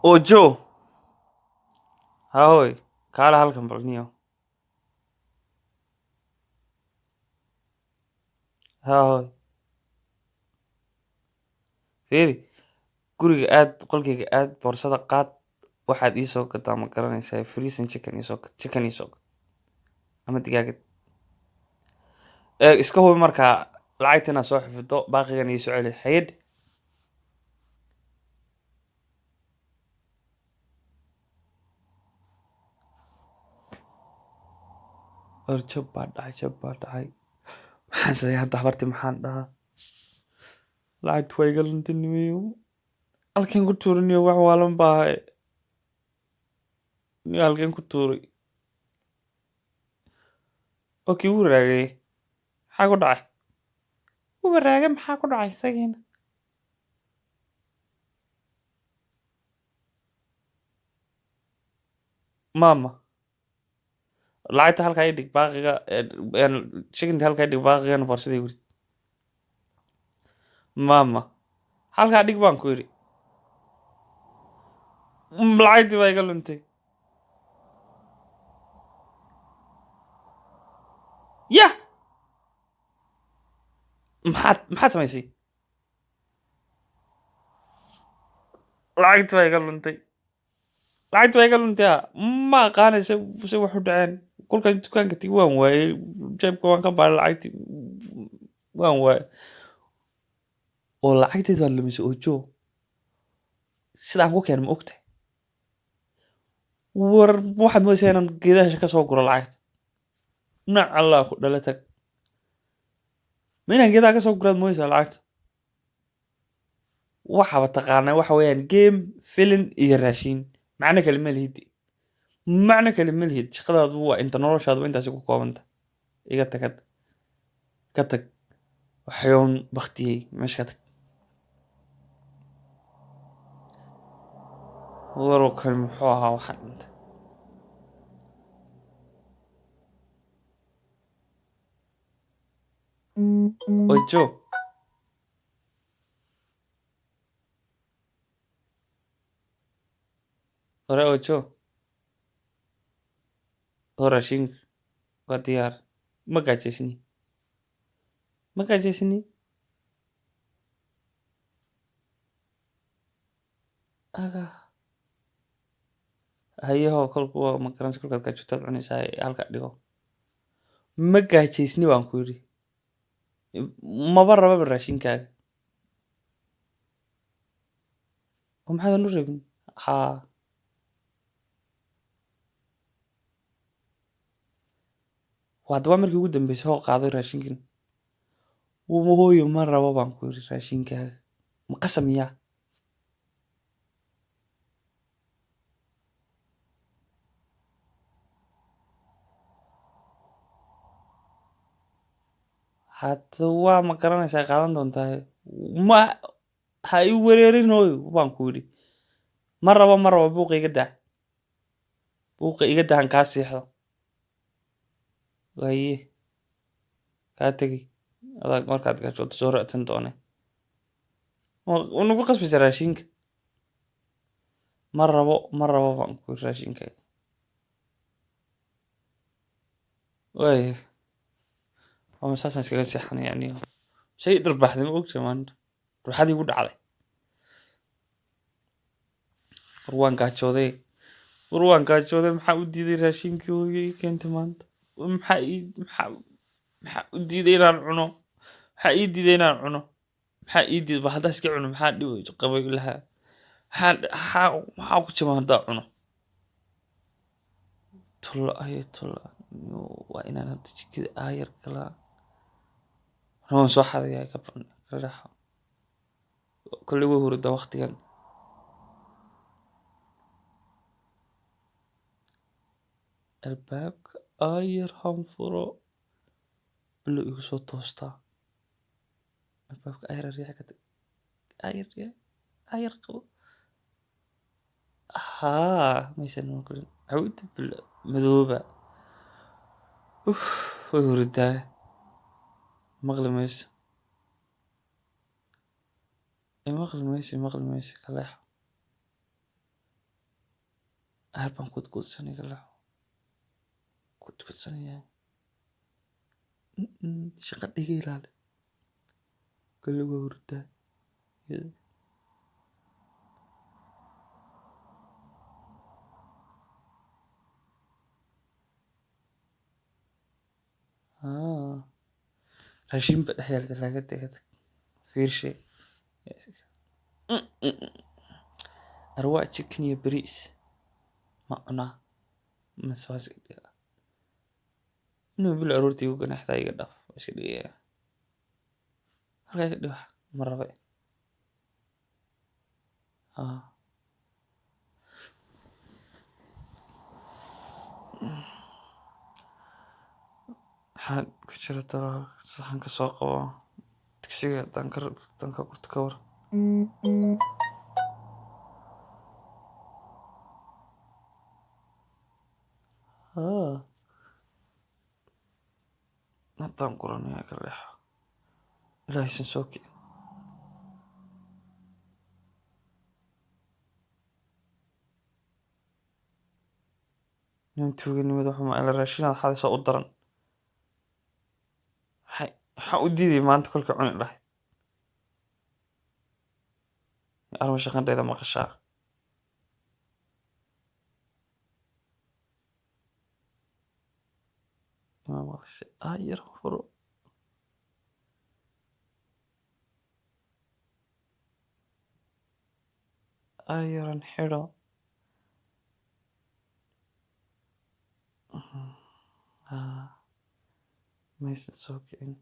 ojo haoy kaala halkan balniyo haoy fiiri guriga aad qolkayga aad boorsada qaad waxaad ii soo gadaa ma garanaysaa freezing chicken ii soo gad chicken ii soo gad ama digaagad iska hubi markaa lacagta inaad soo xifdo baaqigan ii soo celi hayad jab baa dhacay maxaan sameeyaa hadda habartii maxaan dhahaa lacagtu waa iga luntanimayo halkeen ku tuuriniyo wax waalan baahay niyo halkeen ku tuuray okay wuu raagay maxaa ku dhacay wuuba raagay maxaa ku dhacay isagiina mama lacagta halkaa ii dhig baaqiga chickenka halkaa ii dhig baaqigana boorsadii gurid mama halkaa dhig baan ku yidhi lacagtii baa iga luntay yah maxaad samaysay lacagtii baa iga luntay lacagtii baa iga luntay ma aqaanay se wax u dhaceen kolkaan dukaanka tigi waan waayey jeebka waan ka baaray lacagtii waan waayey oo lacagteed baad lumisay ojo sidaan ku keen ma ogtahay war waxaad moodaysaa inaan geedaha ka soo guro lacagta nac allah ku dhala tag ma inaan geedaha ka soo guraad moodaysaa lacagta waxaaba taqaanaa waxa weeyaan game filin iyo raashin macno kale ma lihid macno kale ma lihid shaqadaadu waa inta noloshaadu intaasi ku koobanta iga tagad ka tag waxyoon baktiyey meesha ka tag waroo kale muxuu ahaa waxaan dhintay ojo hore ojo oo raashinka waa diyaar ma gaajaysni aga hayahoo kolku waa ma garanaysa kolkaad gaajootaad cunaysaa halka dhigo ma gaajaysni baan ku yidhi maba rababa raashinkaaga oo maxaadan u rabin haa waa markii ugu dambeysay hoo qaaday raashinkan hooyo ma rabo baan ku yidhi raashinkaaga ma qasam yaa hadda waa ma garanaysaa qaadan doontaa ma ha i wereerin hooyo baan ku yidhi ma rabo buuqa iga dahan kaa siixdo waaye kaa tegi adag markaad gaajooto soo raadsan doone nagu qasbaysa raashinka ma rabo baan ku yidhi raashinka waaye waa saasaan iskaga seexanay yani shay dharbaaxday ma ogtahay maanta ruuxadii igu dhacday war waan gaajooday maxaa u diiday raashinkii hooyo ii keentay maanta maxaa u diiday inaan cuno maxaa ii diiday inaan cuno maxaa ii diiday bal haddaa iska cuno maxaa dhib qabay lahaa maxaa ku jima haddaa cuno tolla waa inaan hadda jikada aayar galaa waan soo xadayaa ka raaxo kolley way hurdaa waqtigan albaabka aayar hanfuro bilo igu soo toostaa albaabka aayar riixa ka tag aayar qabo haa maysan maqlin cawda bilo madooba way hurdaa maqli mayso maqli mayso kaleexo Aad baan kudkudsanaya galaxo. Kudkudsanaya. Shaqa dhiga ilaali. Kali waa hurdaa. Raashin ba dhex yaal talaagada iga tag. Fiirshay. Arwaa chicken iyo bariis. Ma cunaa. Maswaas iga dhiga. Inuu bil aroortii ugu ganaxdaa iga dhaaf. Iska dhigaya. Halkaa iga dhiga. Ma raba. Waxaan ku jira talaa saxanka soo qabo. Digsiga danka kurta ka war. Haddaan guranaya ka leexo. Ilaahay san soo kicin. Nin tuuganimada xuma ila raashinaad xadaysa u daran. Waxaan u diiday maanta kolka cuni dhahay. Arma shaqandayda maqashaa. Ma maqashay. Yar furo. Yaran xidho. Maysan soo kicin.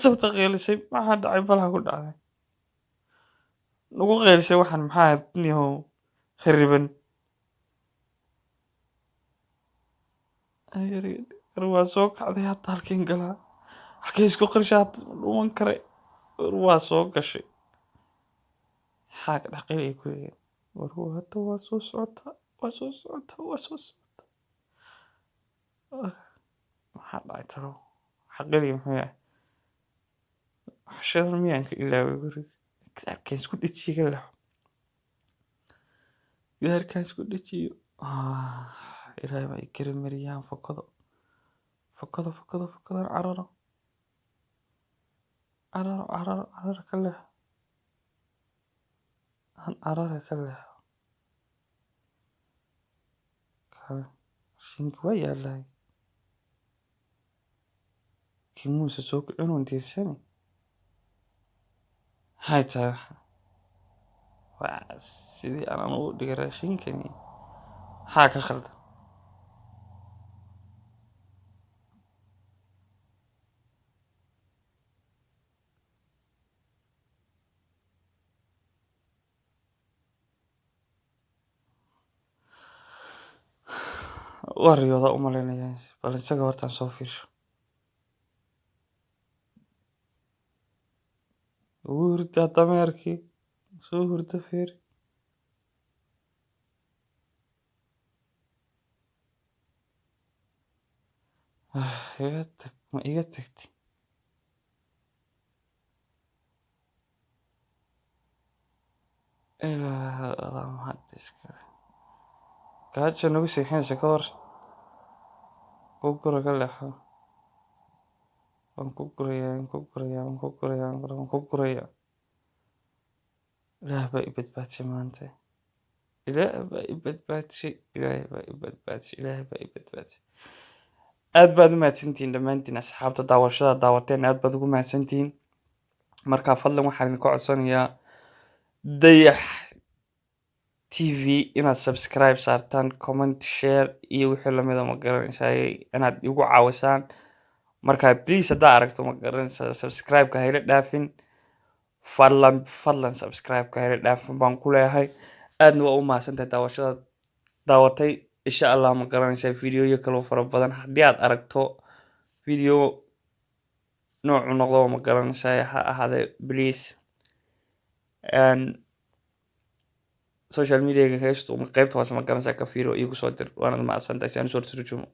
Sabta qeelisay maxaa dhacay balaha ku dhacday. Nagu qeelisay waxaan maxaa niyow khariban. Waa soo kacday hadda halkeen galaa. Halkee isku qarshaad dhuuman karay. Waa soo gashay. Xaag dhaqay ku yiri. Hadda waa soo socota. Maxaa dhacay taro. Xaqiri muxuu yahay. Shil miyanka ilaawi guri. Halkeen isku dhijiga laho. Halkeen isku dhijiyo. Ilaahay baa karim mariyaan fakado. Cararo ka leexo. Cararo ka leexo. Shinka waa yaalay. Kimuusa soo kicin diirsani. Hayta. Waa sidii aan u dhigay raashinkani. Ka khaldan. Wariyada u maleynaya bal isaga hortaan soo fiirsho. Hurda dameerkii soo hurda fiir. Ma iga tagtay. Ilaa mahadiska. Gaaja nagu seexinaysa ka hor. Gura ka leexo. Waan ku guraya. Ilaahay baa i badbaadisay maanta. Aad baad u mahadsantihiin dhammaantiin asxaabta daawashada daawateen aad baad ugu mahadsantihiin. Marka Faldan waxaan idin codsanayaa Dayax TV inaad subscribe saartaan, comment, share iyo wixii la mid ah ma garanaysaa inaad igu caawisaan. Marka please haddaa aragto ma garanaysaa subscribe ka hayla dhafin. Faldan subscribe ka hayla dhafin baan ku leeyahay. Aadna waa u mahadsantahay daawashada daawatay. Insha Allah ma garanaysaa fiidiyoyo kale oo fara badan haddii aad aragto fiidiyo nooc noqdo ma garanaysaa ha ahaade please social media ka haysto qaybta hoose ma garanaysaa ka fiiro igu soo dir waana mahadsantahay si aan soo turjumo.